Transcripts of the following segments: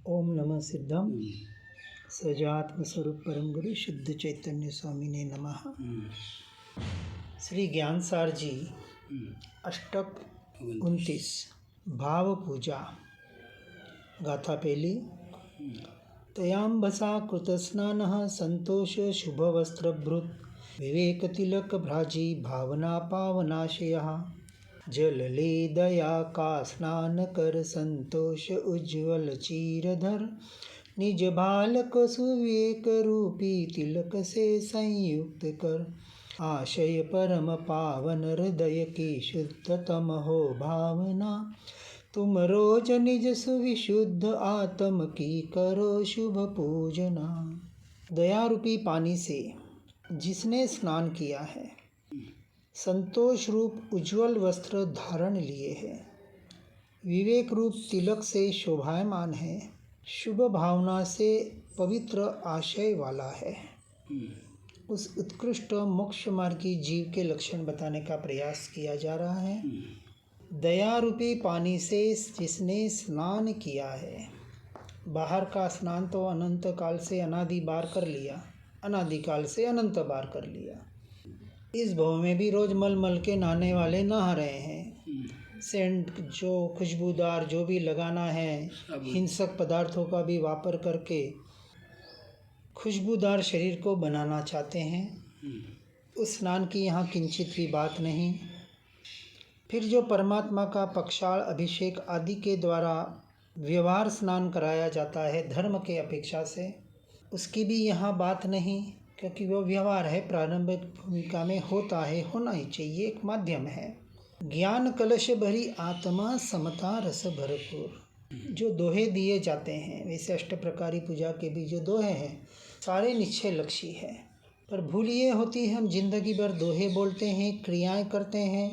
ओम नमः सिद्धम सजात्म स्वरूप परम गुरु शुद्ध चैतन्य स्वामी ने नमः। श्री ज्ञानसार जी अष्टक 29 भाव पूजा गाथा पहली। तयांबसा कृतस्नानः संतोष शुभ वस्त्रभृत विवेक तिलक भ्राजी भावना पावनाशयः। जल ले दया का स्नान कर संतोष उज्ज्वल चीरधर निज बालक सुविवेक रूपी तिलक से संयुक्त कर। आशय परम पावन हृदय की शुद्धतम हो भावना। तुम रोज निज सुविशुद्ध आत्म की करो शुभ पूजना। दया रूपी पानी से जिसने स्नान किया है, संतोष रूप उज्ज्वल वस्त्र धारण लिए है, विवेक रूप तिलक से शोभायमान है, शुभ भावना से पवित्र आशय वाला है, उस उत्कृष्ट मोक्ष मार्गी जीव के लक्षण बताने का प्रयास किया जा रहा है। दया रूपी पानी से जिसने स्नान किया है, बाहर का स्नान तो अनंत काल से अनादि बार कर लिया, अनादि काल से अनंत बार कर लिया। इस भव में भी रोज मल मल के नहाने वाले नहा रहे हैं। सेंट जो खुशबूदार जो भी लगाना है, हिंसक पदार्थों का भी वापर करके खुशबूदार शरीर को बनाना चाहते हैं। उस स्नान की यहाँ किंचित भी बात नहीं। फिर जो परमात्मा का पक्षाल अभिषेक आदि के द्वारा व्यवहार स्नान कराया जाता है धर्म के अपेक्षा से, उसकी भी यहाँ बात नहीं, क्योंकि वो व्यवहार है, प्रारंभिक भूमिका में होता है, होना ही चाहिए, एक माध्यम है। ज्ञान कलश भरी आत्मा समता रस भरपूर, जो दोहे दिए जाते हैं, वैसे अष्ट प्रकारी पूजा के भी जो दोहे हैं सारे निश्चय लक्ष्य है। पर भूल ये होती है, हम जिंदगी भर दोहे बोलते हैं, क्रियाएं करते हैं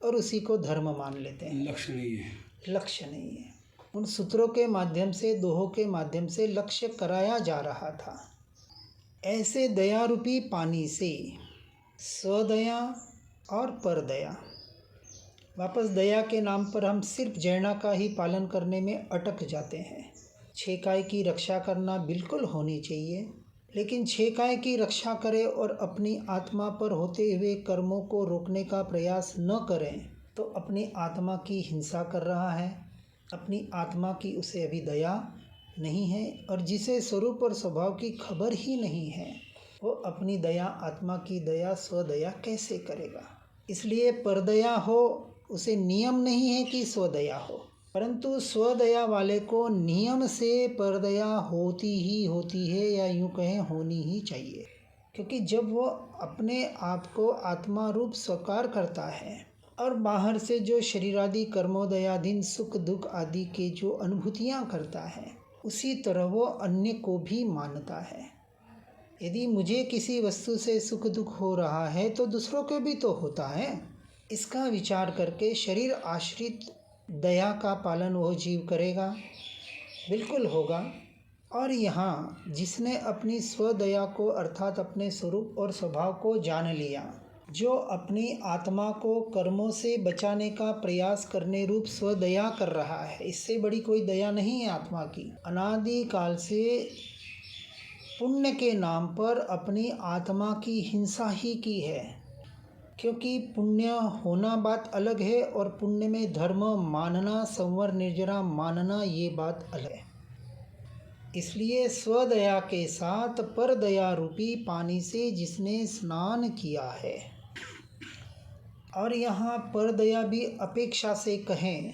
और उसी को धर्म मान लेते हैं। लक्ष्य नहीं है, लक्ष्य नहीं है। उन सूत्रों के माध्यम से, दोहों के माध्यम से लक्ष्य कराया जा रहा था। ऐसे दया रूपी पानी से स्वदया और परदया, वापस दया के नाम पर हम सिर्फ जैना का ही पालन करने में अटक जाते हैं। छेकाई की रक्षा करना बिल्कुल होनी चाहिए, लेकिन छेकाई की रक्षा करें और अपनी आत्मा पर होते हुए कर्मों को रोकने का प्रयास न करें तो अपनी आत्मा की हिंसा कर रहा है, अपनी आत्मा की उसे अभी दया नहीं है, और जिसे स्वरूप और स्वभाव की खबर ही नहीं है वो अपनी दया, आत्मा की दया, स्वदया कैसे करेगा। इसलिए परदया हो, उसे नियम नहीं है कि स्वदया हो, परंतु स्वदया वाले को नियम से परदया होती ही होती है, या यूँ कहें होनी ही चाहिए। क्योंकि जब वो अपने आप को आत्मा रूप स्वीकार करता है और बाहर से जो शरीरादि कर्मोदयाधीन सुख दुख आदि के जो अनुभूतियाँ करता है, उसी तरह वो अन्य को भी मानता है। यदि मुझे किसी वस्तु से सुख दुख हो रहा है तो दूसरों को भी तो होता है। इसका विचार करके शरीर आश्रित दया का पालन वो जीव करेगा, बिल्कुल होगा। और यहाँ जिसने अपनी स्वदया को अर्थात अपने स्वरूप और स्वभाव को जान लिया, जो अपनी आत्मा को कर्मों से बचाने का प्रयास करने रूप स्वदया कर रहा है, इससे बड़ी कोई दया नहीं है आत्मा की। अनादि काल से पुण्य के नाम पर अपनी आत्मा की हिंसा ही की है, क्योंकि पुण्य होना बात अलग है और पुण्य में धर्म मानना, संवर निर्जरा मानना, ये बात अलग है। इसलिए स्वदया के साथ परदया रूपी पानी से जिसने स्नान किया है, और यहाँ परदया भी अपेक्षा से कहें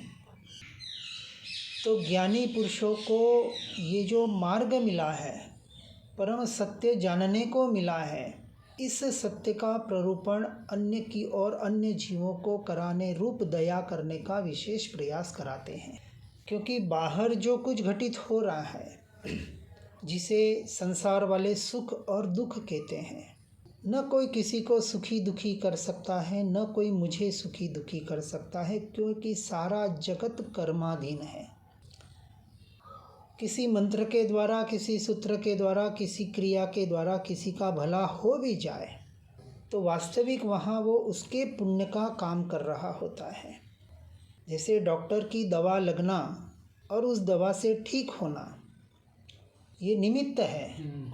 तो ज्ञानी पुरुषों को ये जो मार्ग मिला है, परम सत्य जानने को मिला है, इस सत्य का प्ररूपण अन्य की और अन्य जीवों को कराने रूप दया करने का विशेष प्रयास कराते हैं। क्योंकि बाहर जो कुछ घटित हो रहा है, जिसे संसार वाले सुख और दुख कहते हैं, न कोई किसी को सुखी दुखी कर सकता है, न कोई मुझे सुखी दुखी कर सकता है, क्योंकि सारा जगत कर्माधीन है। किसी मंत्र के द्वारा, किसी सूत्र के द्वारा, किसी क्रिया के द्वारा किसी का भला हो भी जाए तो वास्तविक वहाँ वो उसके पुण्य का काम कर रहा होता है। जैसे डॉक्टर की दवा लगना और उस दवा से ठीक होना, ये निमित्त है।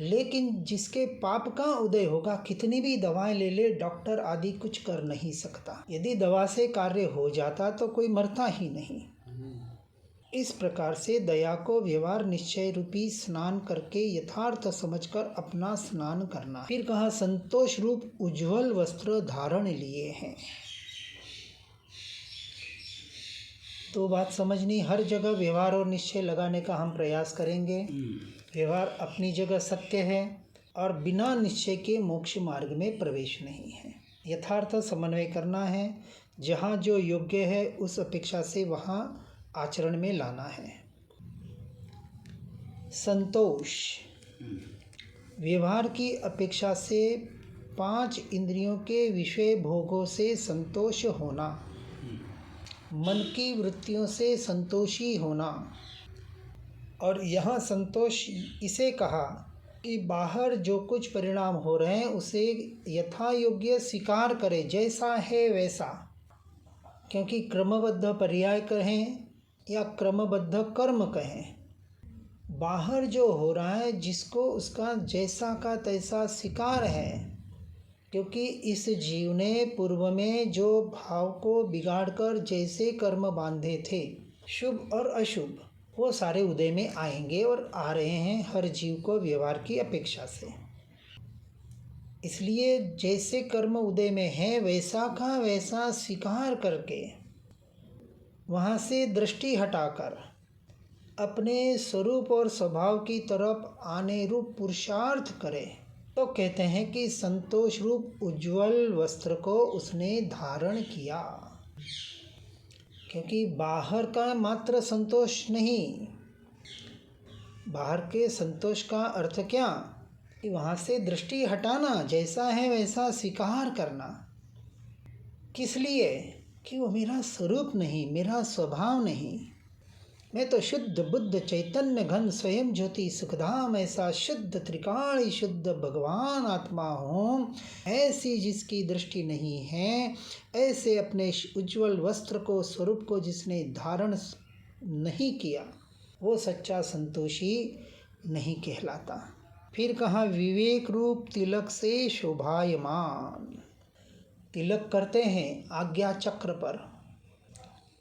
लेकिन जिसके पाप का उदय होगा, कितनी भी दवाएं ले ले, डॉक्टर आदि कुछ कर नहीं सकता। यदि दवा से कार्य हो जाता तो कोई मरता ही नहीं। इस प्रकार से दया को व्यवहार निश्चय रूपी स्नान करके यथार्थ समझकर अपना स्नान करना। फिर कहा संतोष रूप उज्ज्वल वस्त्र धारण लिए हैं। तो बात समझनी, हर जगह व्यवहार और निश्चय लगाने का हम प्रयास करेंगे। व्यवहार अपनी जगह सत्य है और बिना निश्चय के मोक्ष मार्ग में प्रवेश नहीं है। यथार्थ समन्वय करना है, जहाँ जो योग्य है उस अपेक्षा से वहाँ आचरण में लाना है। संतोष व्यवहार की अपेक्षा से 5 इंद्रियों के विषय भोगों से संतोष होना, मन की वृत्तियों से संतोषी होना। और यहाँ संतोष इसे कहा कि बाहर जो कुछ परिणाम हो रहे हैं उसे यथा योग्य स्वीकार करे, जैसा है वैसा। क्योंकि क्रमबद्ध पर्याय कहें या क्रमबद्ध कर्म कहें, बाहर जो हो रहा है जिसको उसका जैसा का तैसा स्वीकार है। क्योंकि इस जीव ने पूर्व में जो भाव को बिगाड़कर जैसे कर्म बांधे थे, शुभ और अशुभ, वो सारे उदय में आएंगे और आ रहे हैं हर जीव को व्यवहार की अपेक्षा से। इसलिए जैसे कर्म उदय में है वैसा का वैसा स्वीकार करके वहाँ से दृष्टि हटाकर अपने स्वरूप और स्वभाव की तरफ आने रूप पुरुषार्थ करे, तो कहते हैं कि संतोष रूप उज्ज्वल वस्त्र को उसने धारण किया। क्योंकि बाहर का मात्र संतोष नहीं, बाहर के संतोष का अर्थ क्या कि वहाँ से दृष्टि हटाना, जैसा है वैसा स्वीकार करना। किस लिए? कि वो मेरा स्वरूप नहीं, मेरा स्वभाव नहीं। मैं तो शुद्ध बुद्ध चैतन्य घन स्वयं ज्योति सुखधाम ऐसा शुद्ध त्रिकाणी शुद्ध भगवान आत्मा हूँ। ऐसी जिसकी दृष्टि नहीं है, ऐसे अपने उज्ज्वल वस्त्र को, स्वरूप को जिसने धारण नहीं किया, वो सच्चा संतोषी नहीं कहलाता। फिर कहा विवेक रूप तिलक से शोभायमान। तिलक करते हैं आज्ञा चक्र पर,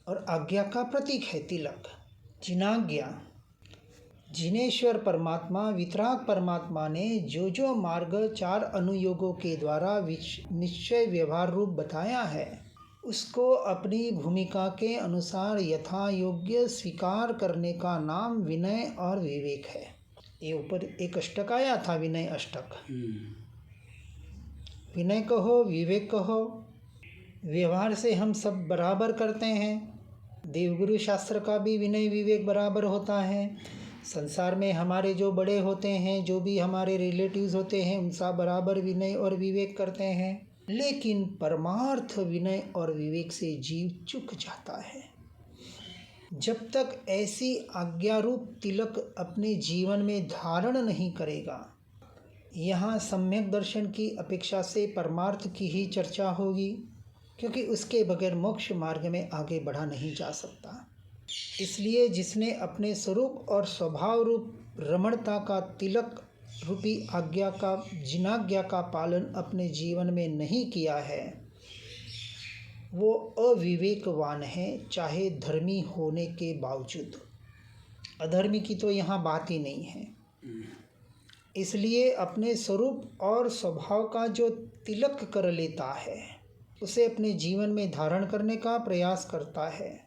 और आज्ञा का प्रतीक है तिलक। जिनाज्ञा, जिनेश्वर परमात्मा वितराग परमात्मा ने जो जो मार्ग 4 अनुयोगों के द्वारा निश्चय व्यवहार रूप बताया है, उसको अपनी भूमिका के अनुसार यथा योग्य स्वीकार करने का नाम विनय और विवेक है। ये ऊपर एक अष्टक आया था, विनय अष्टक। विनय कहो, विवेक कहो, व्यवहार से हम सब बराबर करते हैं। देवगुरु शास्त्र का भी विनय विवेक बराबर होता है। संसार में हमारे जो बड़े होते हैं, जो भी हमारे रिलेटिव्स होते हैं, उनसा बराबर विनय और विवेक करते हैं। लेकिन परमार्थ विनय और विवेक से जीव चूक जाता है। जब तक ऐसी आज्ञा रूप तिलक अपने जीवन में धारण नहीं करेगा, यहाँ सम्यक दर्शन की अपेक्षा से परमार्थ की ही चर्चा होगी, क्योंकि उसके बगैर मोक्ष मार्ग में आगे बढ़ा नहीं जा सकता। इसलिए जिसने अपने स्वरूप और स्वभाव रूप रमणता का तिलक रूपी आज्ञा का, जिनाज्ञा का पालन अपने जीवन में नहीं किया है, वो अविवेकवान है, चाहे धर्मी होने के बावजूद। अधर्मी की तो यहाँ बात ही नहीं है। इसलिए अपने स्वरूप और स्वभाव का जो तिलक कर लेता है, उसे अपने जीवन में धारण करने का प्रयास करता है।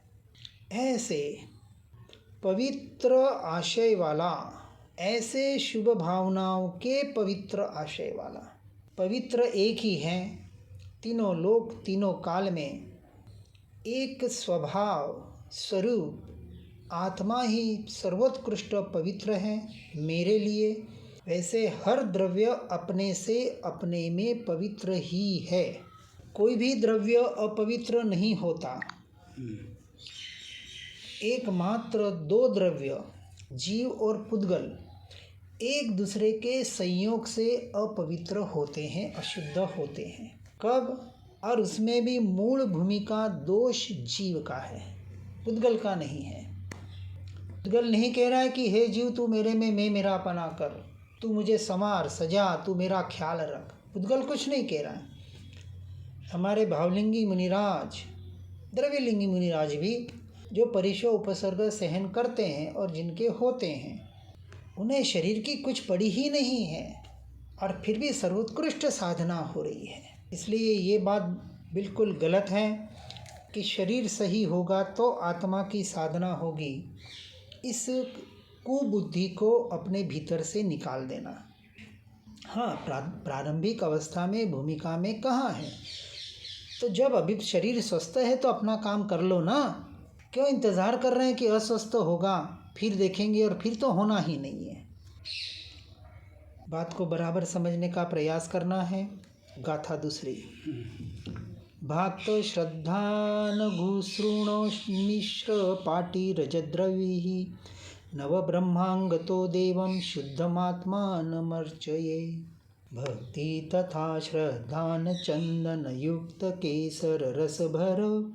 ऐसे पवित्र आशय वाला, ऐसे शुभ भावनाओं के पवित्र आशय वाला, पवित्र एक ही है, तीनों लोक तीनों काल में एक स्वभाव स्वरूप आत्मा ही सर्वोत्कृष्ट पवित्र है मेरे लिए। वैसे हर द्रव्य अपने से अपने में पवित्र ही है। कोई भी द्रव्य अपवित्र नहीं होता। एकमात्र 2 द्रव्य, जीव और पुद्गल, एक दूसरे के संयोग से अपवित्र होते हैं, अशुद्ध होते हैं। कब? और उसमें भी मूल भूमिका दोष जीव का है, पुद्गल का नहीं है। पुद्गल नहीं कह रहा है कि हे जीव तू मेरे में, मैं मेरा अपना कर, तू मुझे संवार सजा, तू मेरा ख्याल रख। पुद्गल कुछ नहीं कह रहा है। हमारे भावलिंगी मुनिराज, द्रव्यलिंगी मुनिराज भी जो परिशो उपसर्ग सहन करते हैं और जिनके होते हैं, उन्हें शरीर की कुछ पड़ी ही नहीं है और फिर भी सर्वोत्कृष्ट साधना हो रही है। इसलिए ये बात बिल्कुल गलत है कि शरीर सही होगा तो आत्मा की साधना होगी। इस कुबुद्धि को अपने भीतर से निकाल देना। हाँ, प्रारंभिक अवस्था में भूमिका में कहाँ है, तो जब अभी शरीर स्वस्थ है तो अपना काम कर लो ना। क्यों इंतज़ार कर रहे हैं कि अस्वस्थ होगा फिर देखेंगे, और फिर तो होना ही नहीं है। बात को बराबर समझने का प्रयास करना है। गाथा दूसरी। भक्त श्रद्धान घुसृणो मिश्र पाटी रजद्रवी नव ब्रह्मांगतो देवं शुद्धमात्मानमर्चये। भक्ति तथा श्रद्धान चंदन युक्त केसर रस भरो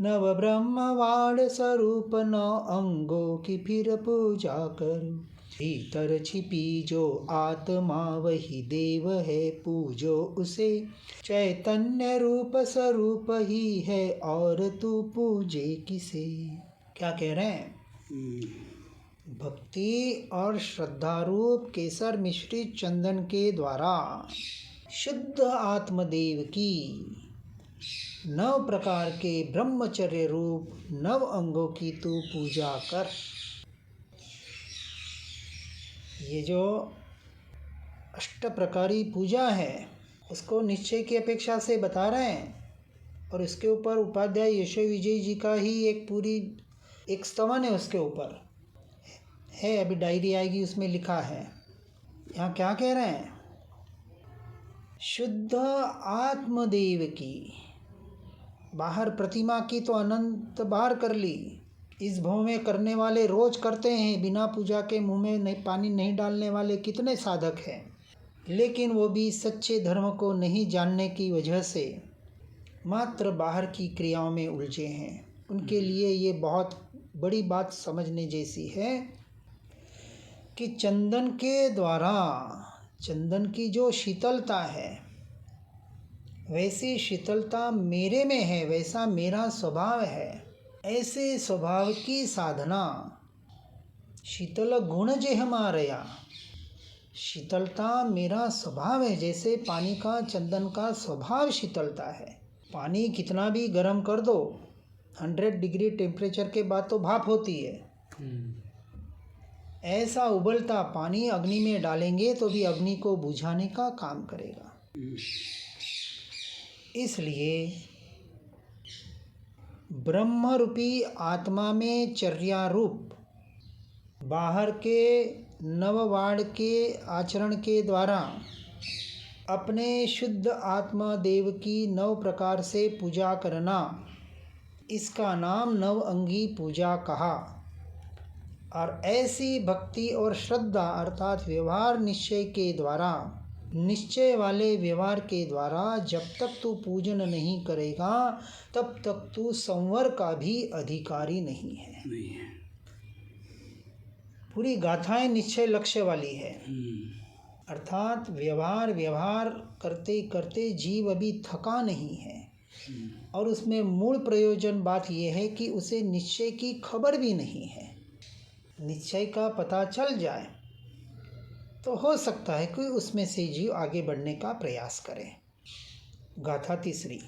नव ब्रह्मवाण स्वरूप न अंगों की फिर पूजा करो। भीतर छिपी जो आत्मा वही देव है, पूजो उसे, चैतन्य रूप स्वरूप ही है और तू पूजे किसे। क्या कह रहे हैं? भक्ति और श्रद्धारूप केसर मिश्रित चंदन के द्वारा शुद्ध आत्मदेव की 9 प्रकार के ब्रह्मचर्य रूप 9 अंगों की तू पूजा कर। ये जो अष्ट प्रकारी पूजा है उसको निश्चय की अपेक्षा से बता रहे हैं, और इसके ऊपर उपाध्याय यशो विजय जी का ही एक स्तवन है उसके ऊपर है। अभी डायरी आएगी उसमें लिखा है। यहाँ क्या कह रहे हैं? शुद्ध आत्मदेव की बाहर प्रतिमा की तो अनंत बार कर ली। इस भाव में करने वाले रोज करते हैं, बिना पूजा के मुंह में नहीं पानी नहीं डालने वाले कितने साधक हैं, लेकिन वो भी सच्चे धर्म को नहीं जानने की वजह से मात्र बाहर की क्रियाओं में उलझे हैं। उनके लिए ये बहुत बड़ी बात समझने जैसी है कि चंदन के द्वारा, चंदन की जो शीतलता है वैसी शीतलता मेरे में है, वैसा मेरा स्वभाव है। ऐसे स्वभाव की साधना शीतल गुण जेह मारया, शीतलता मेरा स्वभाव है। जैसे पानी का, चंदन का स्वभाव शीतलता है। पानी कितना भी गर्म कर दो, 100 डिग्री टेम्परेचर के बाद तो भाप होती है। ऐसा उबलता पानी अग्नि में डालेंगे तो भी अग्नि को बुझाने का काम करेगा। इसलिए ब्रह्म रूपी आत्मा में चर्या रूप बाहर के नववाड़ के आचरण के द्वारा अपने शुद्ध आत्मा देव की 9 प्रकार से पूजा करना, इसका नाम 9 अंगी पूजा कहा। और ऐसी भक्ति और श्रद्धा अर्थात व्यवहार निश्चय के द्वारा, निश्चय वाले व्यवहार के द्वारा जब तक तू पूजन नहीं करेगा तब तक तू संवर का भी अधिकारी नहीं है। पूरी गाथाएं निश्चय लक्ष्य वाली है। अर्थात व्यवहार करते करते जीव अभी थका नहीं है, और उसमें मूल प्रयोजन बात यह है कि उसे निश्चय की खबर भी नहीं है। निश्चय का पता चल जाए तो हो सकता है कि उसमें से जीव आगे बढ़ने का प्रयास करे। गाथा तीसरी।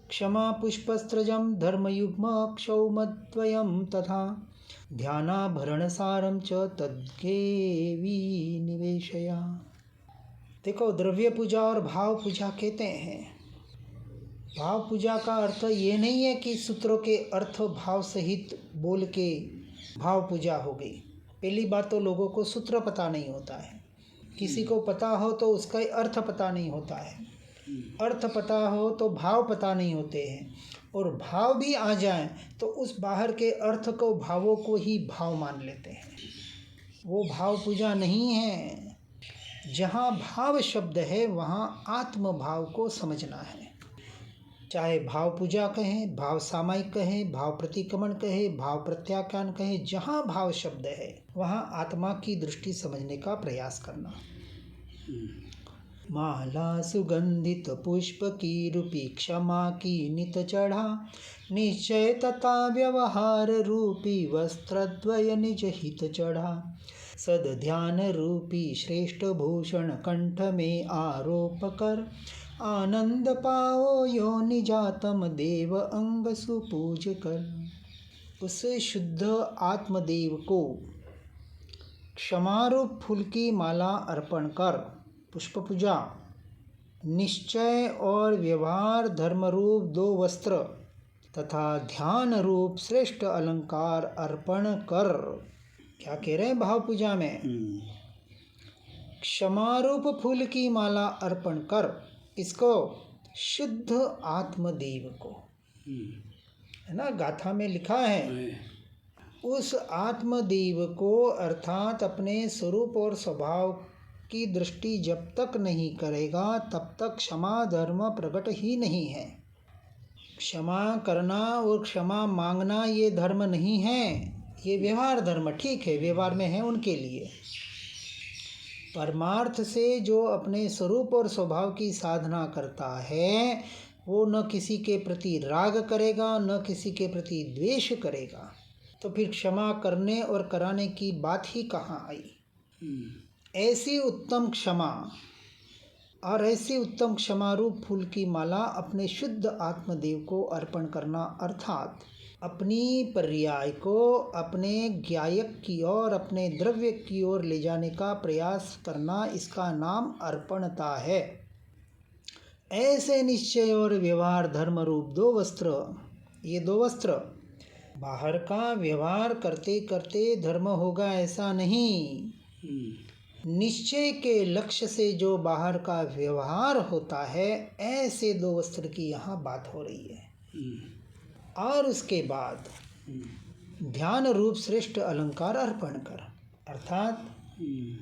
क्षमा पुष्पस्त्रजं धर्मयुग्म क्षौमद्वयं तथा ध्यानाभरणसारं च तद्गेवी निवेशया। देखो, द्रव्य पूजा और भाव पूजा कहते हैं। भाव पूजा का अर्थ ये नहीं है कि सूत्रों के अर्थ भाव सहित बोल के भाव पूजा हो गई। पहली बात तो लोगों को सूत्र पता नहीं होता है। किसी को पता हो तो उसका अर्थ पता नहीं होता है, अर्थ पता हो तो भाव पता नहीं होते हैं, और भाव भी आ जाए तो उस बाहर के अर्थ को, भावों को ही भाव मान लेते हैं। वो भाव पूजा नहीं है। जहाँ भाव शब्द है वहाँ आत्म भाव को समझना है। चाहे भाव पूजा कहें, भाव सामायिक कहें, भाव प्रतिक्रमण कहें, भाव प्रत्याख्यान कहें, जहाँ भाव शब्द है वहाँ आत्मा की दृष्टि समझने का प्रयास करना। माला सुगंधित पुष्प की रूपी क्षमा की नित चढ़ा, निश्चय तथा व्यवहार रूपी वस्त्रद्वय निज हित चढ़ा, सद ध्यान रूपी श्रेष्ठ भूषण कंठ में आरोप कर, आनंद पाओ यो निजातम देव अंग सुपूज कर। उस शुद्ध आत्मदेव को क्षमारूप फूल की माला अर्पण कर, पुष्प पूजा, निश्चय और व्यवहार धर्म रूप 2 वस्त्र तथा ध्यान रूप श्रेष्ठ अलंकार अर्पण कर। क्या कह रहे हैं भाव पूजा में? क्षमारूप फूल की माला अर्पण कर, इसको शुद्ध आत्मदेव को, है ना, गाथा में लिखा है। उस आत्मदेव को अर्थात अपने स्वरूप और स्वभाव की दृष्टि जब तक नहीं करेगा तब तक क्षमा धर्म प्रकट ही नहीं है। क्षमा करना और क्षमा मांगना ये धर्म नहीं है, ये व्यवहार धर्म ठीक है, व्यवहार में है उनके लिए। परमार्थ से जो अपने स्वरूप और स्वभाव की साधना करता है वो न किसी के प्रति राग करेगा न किसी के प्रति द्वेष करेगा, तो फिर क्षमा करने और कराने की बात ही कहाँ आई। ऐसी उत्तम क्षमा और ऐसी उत्तम क्षमारूप फूल की माला अपने शुद्ध आत्मदेव को अर्पण करना, अर्थात अपनी पर्याय को अपने ज्ञायक की ओर, अपने द्रव्य की ओर ले जाने का प्रयास करना, इसका नाम अर्पणता है। ऐसे निश्चय और व्यवहार धर्म रूप 2 वस्त्र, ये 2 वस्त्र, बाहर का व्यवहार करते करते धर्म होगा ऐसा नहीं। निश्चय के लक्ष्य से जो बाहर का व्यवहार होता है, ऐसे 2 वस्त्र की यहाँ बात हो रही है। और उसके बाद ध्यान रूप श्रेष्ठ अलंकार अर्पण कर, अर्थात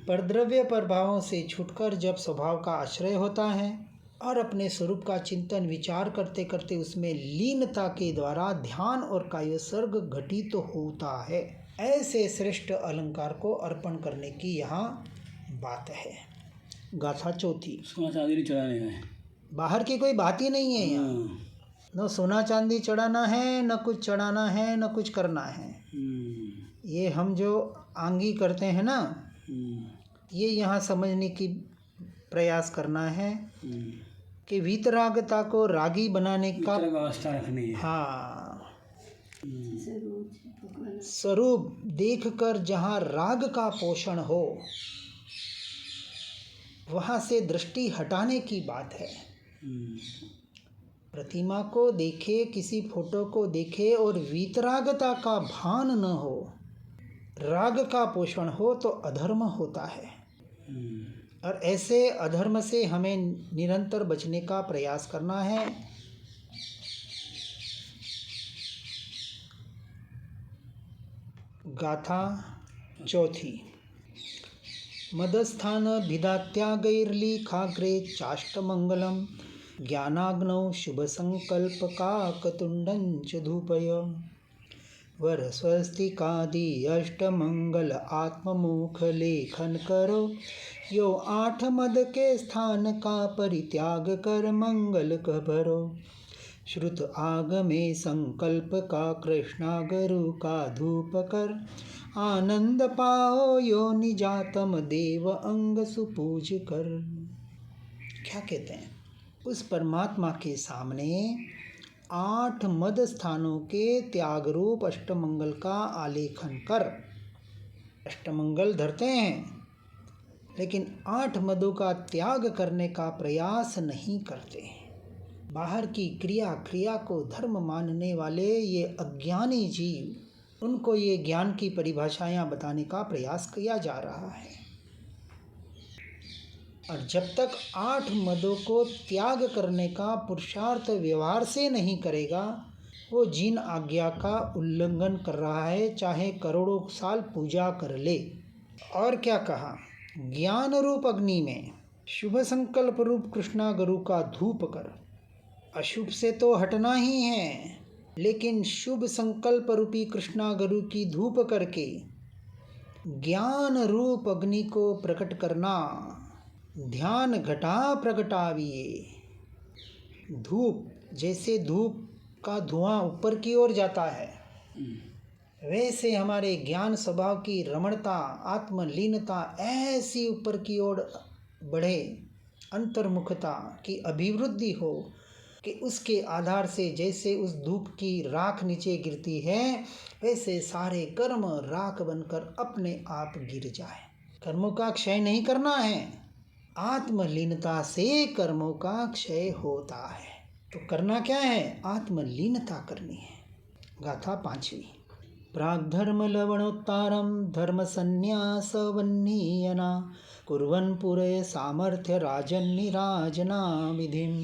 परद्रव्य प्रभावों से छूटकर जब स्वभाव का आश्रय होता है और अपने स्वरूप का चिंतन विचार करते करते उसमें लीनता के द्वारा ध्यान और कायोसर्ग घटित होता है, ऐसे श्रेष्ठ अलंकार को अर्पण करने की यहाँ बात है। गाथा 4। सोना चांदी नहीं चढ़ाने है, बाहर की कोई बात ही नहीं है यहाँ। न सोना चांदी चढ़ाना है, न कुछ चढ़ाना है, न कुछ करना है। ये हम जो आंगी करते हैं ना, ये यहाँ समझने की प्रयास करना है कि वीतरागता को रागी बनाने का व्यवस्था रखनी है। हाँ, स्वरूप देखकर जहाँ राग का पोषण हो वहाँ से दृष्टि हटाने की बात है। प्रतिमा को देखे, किसी फोटो को देखे और वीतरागता का भान न हो, राग का पोषण हो तो अधर्म होता है। और ऐसे अधर्म से हमें निरंतर बचने का प्रयास करना है। गाथा 4। मदस्थान भिदात्यागैर्लिखाग्रे चाष्टमंगलम, ज्ञानाग्नौ शुभ संकल्प काकतुंडं च धूपय, वर स्वस्तिकादि अष्टमंगल आत्ममुख लेखन करो, यो 8 मद के स्थान का परित्याग कर मंगल करो। श्रुत आग में संकल्प का कृष्णा गुरु का धूप कर, आनंद पाओ यो निजातम देव अंग सुपूज कर। क्या कहते हैं? उस परमात्मा के सामने 8 मद स्थानों के त्याग रूप अष्टमंगल का आलेखन कर। अष्टमंगल धरते हैं लेकिन 8 मदों का त्याग करने का प्रयास नहीं करते। बाहर की क्रिया को धर्म मानने वाले ये अज्ञानी जीव, उनको ये ज्ञान की परिभाषाएं बताने का प्रयास किया जा रहा है। और जब तक 8 मदों को त्याग करने का पुरुषार्थ व्यवहार से नहीं करेगा, वो जिन आज्ञा का उल्लंघन कर रहा है, चाहे करोड़ों साल पूजा कर ले। और क्या कहा? ज्ञान रूप अग्नि में शुभ संकल्प रूप कृष्णा गुरु का धूप कर। अशुभ से तो हटना ही है, लेकिन शुभ संकल्प रूपी कृष्णा गुरु की धूप करके ज्ञान रूप अग्नि को प्रकट करना। ध्यान घटा प्रगटाविए। धूप, जैसे धूप का धुआं ऊपर की ओर जाता है, वैसे हमारे ज्ञान स्वभाव की रमणता, आत्मलीनता ऐसी ऊपर की ओर बढ़े, अंतर्मुखता की अभिवृद्धि हो कि उसके आधार से जैसे उस धूप की राख नीचे गिरती है, वैसे सारे कर्म राख बनकर अपने आप गिर जाए। कर्मों का क्षय नहीं करना है, आत्मलीनता से कर्मों का क्षय होता है। तो करना क्या है? आत्मलीनता करनी है। गाथा 5वीं। प्राग्धर्म लवणोत्तारम धर्म संन्यास वन्नीयना कुर्वन् पुरे सामर्थ्य राजन्निराजना विधिम।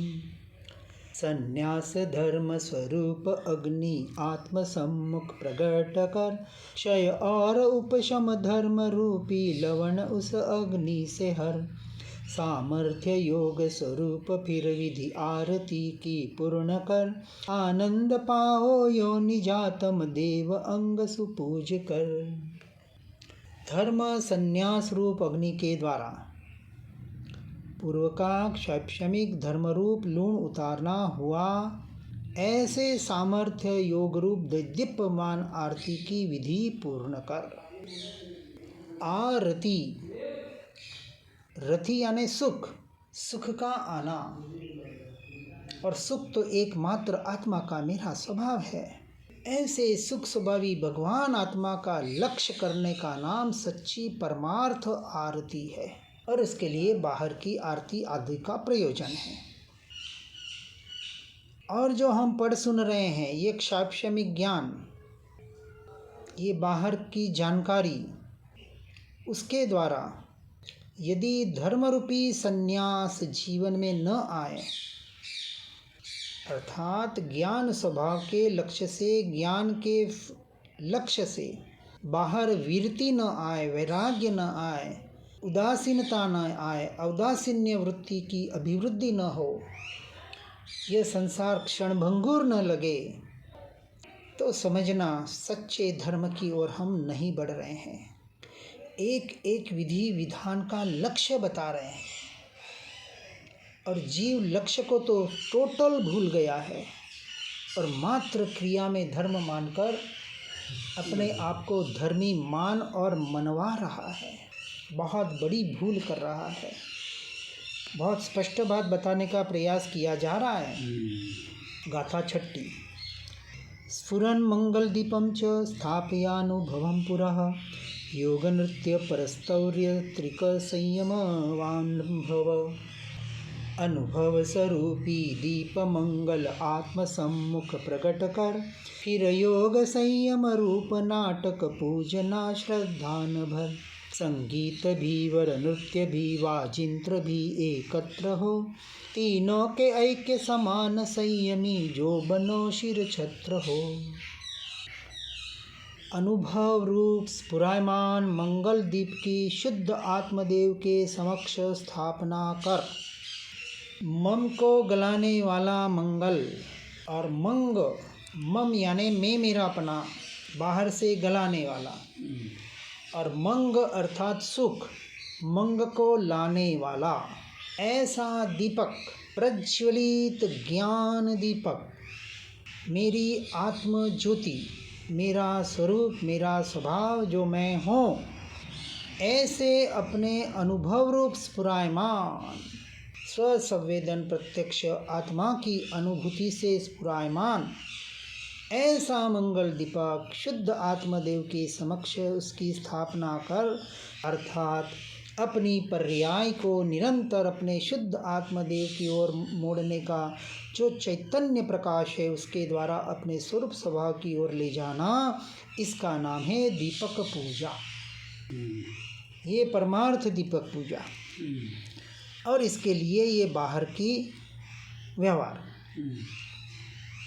संन्यास धर्म स्वरूप अग्नि आत्म सम्मुख प्रकट कर, क्षय और उपशम धर्म रूपी लवण उस अग्नि से हर। सामर्थ्य योग स्वरूप फिर विधि आरती की पूर्ण कर, आनंद पाओ यो निजातम देव अंग सुपूज कर। धर्म संन्यास रूप अग्नि के द्वारा पूर्व का शैक्षणिक धर्म रूप लूण उतारना हुआ, ऐसे सामर्थ्य योग रूप दीप्यमान आरती की विधि पूर्ण कर। आरती, रति यानी सुख, सुख का आना, और सुख तो एकमात्र आत्मा का मेरा स्वभाव है। ऐसे सुख स्वभावी भगवान आत्मा का लक्ष्य करने का नाम सच्ची परमार्थ आरती है, और इसके लिए बाहर की आरती आदि का प्रयोजन है। और जो हम पढ़ सुन रहे हैं ये शैक्षणिक ज्ञान, ये बाहर की जानकारी, उसके द्वारा यदि धर्मरूपी संन्यास जीवन में न आए, अर्थात ज्ञान स्वभाव के लक्ष्य से, ज्ञान के लक्ष्य से बाहर वीरति न आए, वैराग्य न आए, उदासीनता न आए, औदासीन्य वृत्ति की अभिवृद्धि न हो, यह संसार क्षणभंगुर न लगे, तो समझना सच्चे धर्म की ओर हम नहीं बढ़ रहे हैं। एक एक विधि विधान का लक्ष्य बता रहे हैं, और जीव लक्ष्य को तो टोटल भूल गया है, और मात्र क्रिया में धर्म मानकर अपने आप को धर्मी मान और मनवा रहा है। बहुत बड़ी भूल कर रहा है। बहुत स्पष्ट बात बताने का प्रयास किया जा रहा है। गाथा 6। स्फुरन् मंगल दीपम च स्थापयानुभवं पुरः, योग नृत्य परस्तौर्य त्रिक संयमवानुभव। अनुभव स्वरूपी दीप मंगल आत्म सम्मुख प्रकट कर, फिर योग संयम रूप नाटक पूजना श्रद्धान भर। संगीत भी वर नृत्य भी वाजिंत्र भी एकत्र हो, तीनों के ऐक्य समान संयमी जो बनो शिर छत्र हो। अनुभव रूप स्फुरायमान मंगल दीप की शुद्ध आत्मदेव के समक्ष स्थापना कर। मम को गलाने वाला मंगल, और मंग, मम यानी मैं मेरापना, बाहर से गलाने वाला, और मंग अर्थात सुख, मंग को लाने वाला, ऐसा दीपक, प्रज्वलित ज्ञान दीपक, मेरी आत्म ज्योति, मेरा स्वरूप, मेरा स्वभाव जो मैं हूँ, ऐसे अपने अनुभव रूप स्फुरायमान, स्वसंवेदन प्रत्यक्ष आत्मा की अनुभूति से स्फुरायमान ऐसा मंगल दीपक शुद्ध आत्मदेव के समक्ष उसकी स्थापना कर, अर्थात अपनी पर्याय को निरंतर अपने शुद्ध आत्मदेव की ओर मोड़ने का जो चैतन्य प्रकाश है उसके द्वारा अपने स्वरूप स्वभाव की ओर ले जाना, इसका नाम है दीपक पूजा। ये परमार्थ दीपक पूजा। और इसके लिए ये बाहर की व्यवहार।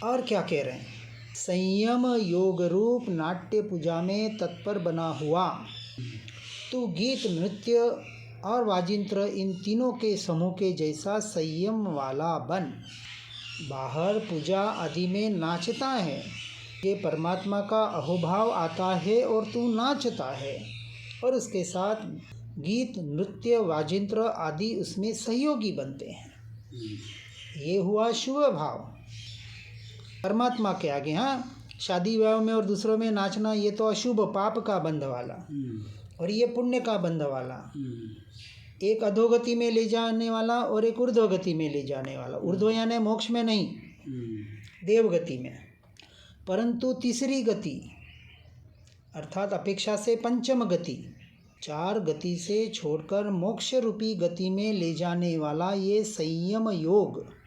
और क्या कह रहे हैं? संयम योग रूप नाट्य पूजा में तत्पर बना हुआ तू गीत नृत्य और वाजिंत्र इन तीनों के समूह के जैसा संयम वाला बन। बाहर पूजा आदि में नाचता है, ये परमात्मा का अहोभाव आता है और तू नाचता है, और उसके साथ गीत नृत्य वाजिंत्र आदि उसमें सहयोगी बनते हैं। ये हुआ शुभ भाव परमात्मा के आगे। हाँ, शादी विवाह में और दूसरों में नाचना ये तो अशुभ पाप का बंध वाला, और ये पुण्य का बंध वाला। एक अधोगति में ले जाने वाला और एक ऊर्ध्वगति में ले जाने वाला। ऊर्ध्व यानी मोक्ष में नहीं, देवगति में। परंतु तीसरी गति अर्थात अपेक्षा से पंचम गति, 4 गति से छोड़कर मोक्ष रूपी गति में ले जाने वाला ये संयम योग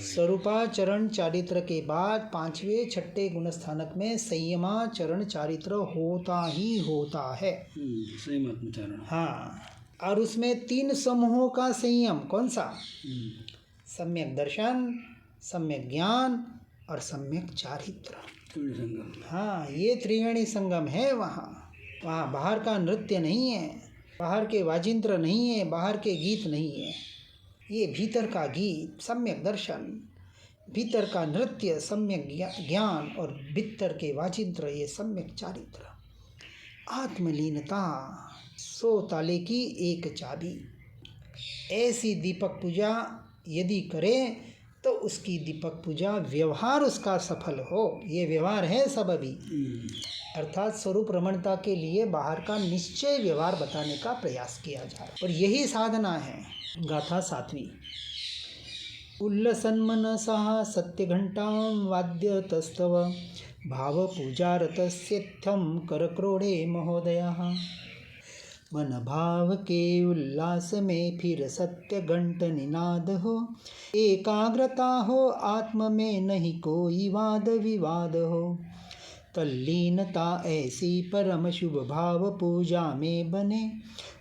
स्वरूपाचरण चारित्र के बाद 5वें 6ठे गुणस्थानक में संयमाचरण चारित्र होता ही होता है। संयमाचरण। हाँ, और उसमें 3 समूहों का संयम। कौन सा? सम्यक दर्शन, सम्यक ज्ञान और सम्यक चारित्र। हाँ, ये त्रिवेणी संगम है। वहाँ बाहर का नृत्य नहीं है, बाहर के वाजिंत्र नहीं है, बाहर के गीत नहीं है। ये भीतर का गीत सम्यक दर्शन, भीतर का नृत्य सम्यक ज्ञान और भीतर के वाजिंत्र ये सम्यक चारित्र। आत्मलीनता सो ताले की एक चाबी। ऐसी दीपक पूजा यदि करे तो उसकी दीपक पूजा व्यवहार उसका सफल हो। ये व्यवहार है सब अभी, अर्थात स्वरूप रमणता के लिए बाहर का निश्चय व्यवहार बताने का प्रयास किया जा रहा है, और यही साधना है। गाथा 7वीं। उल्लसन्मनसः सत्यघण्टां वाद्यतस्तव भावपूजारतस्येत्थं करक्रोडे महोदयः। मन भाव के उल्लास में फिर सत्य घंट निनाद हो, एकाग्रता हो आत्म में नहीं कोई वाद विवाद हो। तल्लीनता ऐसी परम शुभ भाव पूजा में बने,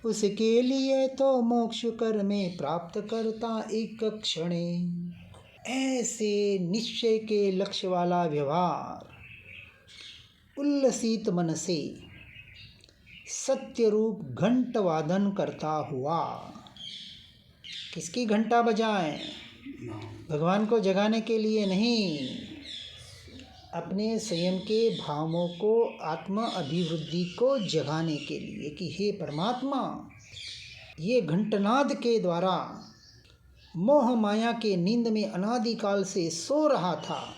उसके लिए तो मोक्ष कर में प्राप्त करता एक क्षणे। ऐसे निश्चय के लक्ष्य वाला व्यवहार उल्लसित मन से सत्य रूप घंट वादन करता हुआ। किसकी घंटा बजाएं? भगवान को जगाने के लिए नहीं, अपने स्वयं के भावों को, आत्म अभिवृद्धि को जगाने के लिए कि हे परमात्मा, ये घंटनाद के द्वारा मोह माया के नींद में अनादिकाल से सो रहा था,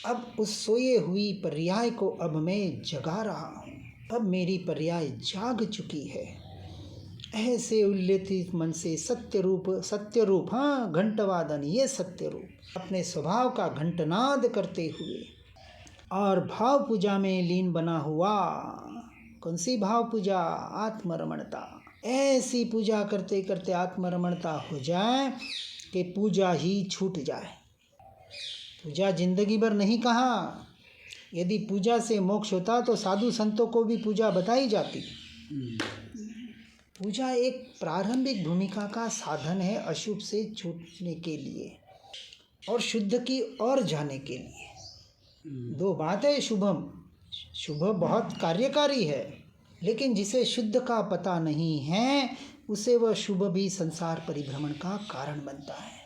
अब उस सोए हुई पर्याय को अब मैं जगा रहा हूँ, अब मेरी पर्याय जाग चुकी है। ऐसे उल्लेखित मन से सत्य रूप हाँ घंटवादन, ये सत्य रूप अपने स्वभाव का घंटनाद करते हुए और भाव पूजा में लीन बना हुआ। कौन सी भाव पूजा? आत्मरमणता। ऐसी पूजा करते करते आत्मरमणता हो जाए कि पूजा ही छूट जाए। पूजा जिंदगी भर नहीं कहा। यदि पूजा से मोक्ष होता तो साधु संतों को भी पूजा बताई जाती। पूजा एक प्रारंभिक भूमिका का साधन है अशुभ से छूटने के लिए और शुद्ध की ओर जाने के लिए। 2 बात है। शुभ बहुत कार्यकारी है, लेकिन जिसे शुद्ध का पता नहीं है उसे वह शुभ भी संसार परिभ्रमण का कारण बनता है।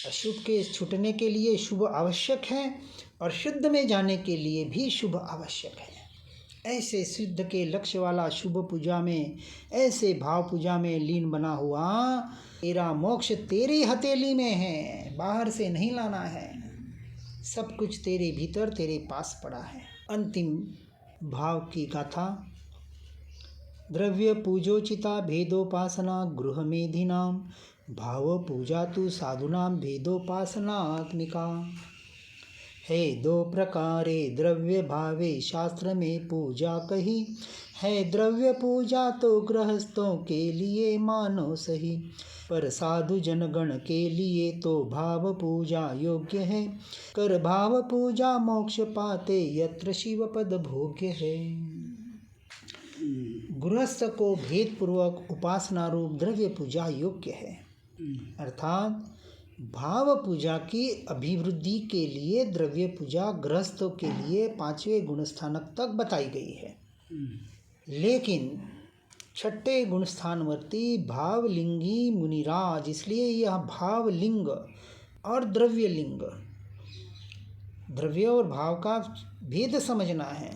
अशुभ के छूटने के लिए शुभ आवश्यक है और शुद्ध में जाने के लिए भी शुभ आवश्यक है। ऐसे शुद्ध के लक्ष्य वाला शुभ पूजा में, ऐसे भाव पूजा में लीन बना हुआ, तेरा मोक्ष तेरी हथेली में है, बाहर से नहीं लाना है। सब कुछ तेरे भीतर तेरे पास पड़ा है। अंतिम भाव की गाथा। द्रव्य पूजोचिता भेदोपासना गृह मेधिनां, भाव पूजा तु साधुनां भेदोपासनात्मिका। है 2 प्रकारे द्रव्य भावे शास्त्र में पूजा कही, है द्रव्य पूजा तो गृहस्थों के लिए मानो सही, पर साधु जनगण के लिए तो भाव पूजा योग्य है। कर भाव पूजा मोक्ष पाते यत्र शिव पद भोग्य है। गृहस्थ को भेदपूर्वक उपासना रूप द्रव्य पूजा योग्य है, अर्थात भाव पूजा की अभिवृद्धि के लिए द्रव्य पूजा गृहस्थों के लिए 5वें गुणस्थानक तक बताई गई है। लेकिन छठे गुण स्थानवर्ती भावलिंगी मुनिराज, इसलिए यह भावलिंग और द्रव्यलिंग, द्रव्य और भाव का भेद समझना है।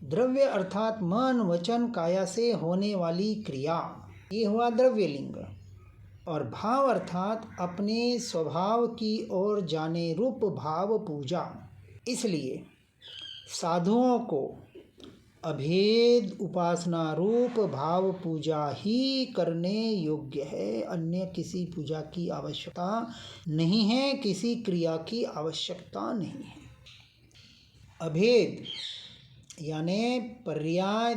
द्रव्य अर्थात मन वचन काया से होने वाली क्रिया, ये हुआ द्रव्यलिंग, और भाव अर्थात अपने स्वभाव की ओर जाने रूप भाव पूजा। इसलिए साधुओं को अभेद उपासना रूप भाव पूजा ही करने योग्य है, अन्य किसी पूजा की आवश्यकता नहीं है, किसी क्रिया की आवश्यकता नहीं है। अभेद यानी पर्याय,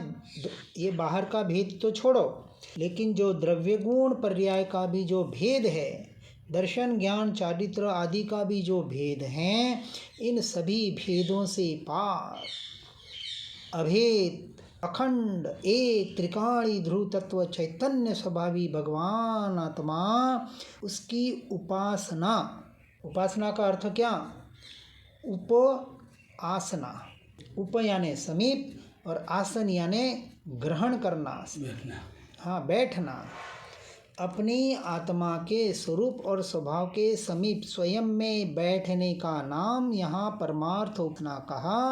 ये बाहर का भेद तो छोड़ो, लेकिन जो द्रव्य गुण पर्याय का भी जो भेद है, दर्शन ज्ञान चारित्र आदि का भी जो भेद हैं, इन सभी भेदों से पार अभेद अखंड एक त्रिकाणी ध्रुव तत्व चैतन्य स्वभावी भगवान आत्मा, उसकी उपासना। उपासना का अर्थ क्या? आसना, उप यानी समीप और आसन यानी ग्रहण करना, बैठना। हाँ, बैठना। अपनी आत्मा के स्वरूप और स्वभाव के समीप स्वयं में बैठने का नाम यहाँ परमार्थ उपासना कहा।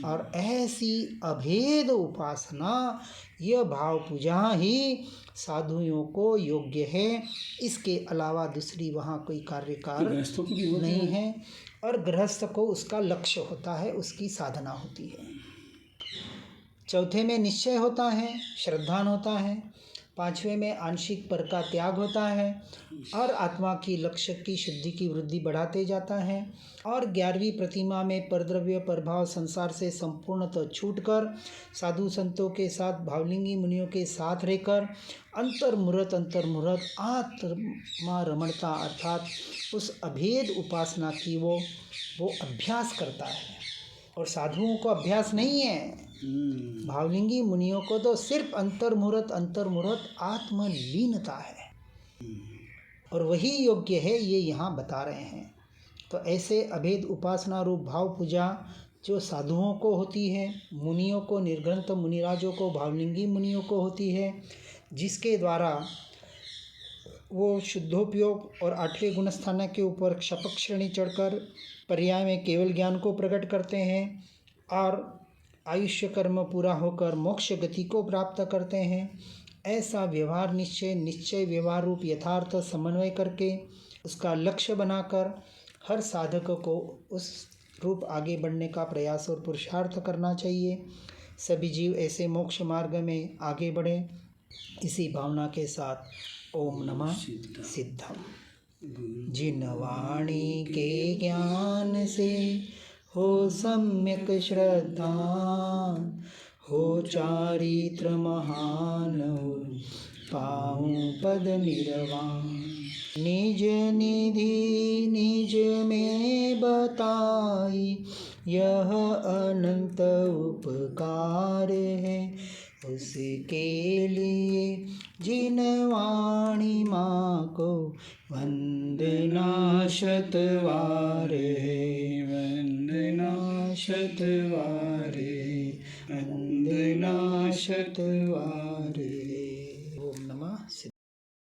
और ऐसी अभेद उपासना, यह भाव पूजा ही साधुओं को योग्य है। इसके अलावा दूसरी वहाँ कोई कार्यकार नहीं है, और गृहस्थ को उसका लक्ष्य होता है, उसकी साधना होती है। चौथे में निश्चय होता है, श्रद्धान होता है। पांचवें में आंशिक पर का त्याग होता है और आत्मा की लक्ष्य की शुद्धि की वृद्धि बढ़ाते जाता है। और 11वीं प्रतिमा में परद्रव्य परभाव संसार से संपूर्णतः छूटकर साधु संतों के साथ, भावलिंगी मुनियों के साथ रहकर अंतर्मुहूर्त आत्मा रमणता अर्थात उस अभेद उपासना की वो अभ्यास करता है। और साधुओं को अभ्यास नहीं है, भावलिंगी मुनियों को तो सिर्फ अंतर्मुहूर्त आत्मलीनता है, और वही योग्य है, ये यहाँ बता रहे हैं। तो ऐसे अभेद उपासना रूप भाव पूजा जो साधुओं को होती है, मुनियों को, निर्ग्रंथ मुनिराजों को, भावलिंगी मुनियों को होती है, जिसके द्वारा वो शुद्धोपयोग और 8वें गुणस्थान के ऊपर क्षपक श्रेणी चढ़कर पर्याय में केवल ज्ञान को प्रकट करते हैं और आयुष्य कर्म पूरा होकर मोक्ष गति को प्राप्त करते हैं। ऐसा व्यवहार निश्चय व्यवहार रूप यथार्थ समन्वय करके उसका लक्ष्य बनाकर हर साधक को उस रूप आगे बढ़ने का प्रयास और पुरुषार्थ करना चाहिए। सभी जीव ऐसे मोक्ष मार्ग में आगे बढ़ें, इसी भावना के साथ ओम नमः सिद्धम। जिन वाणी के ज्ञान से हो सम्यक श्रद्धा, हो चारित्र महान, हो पाऊँ पद निर्वाण। निज निधि निज में बताई, यह अनंत उपकार है, उसके लिए जिन वाणी माँ को वंदना शतवार है, वंदना शतवार है, वंदना शतवार है।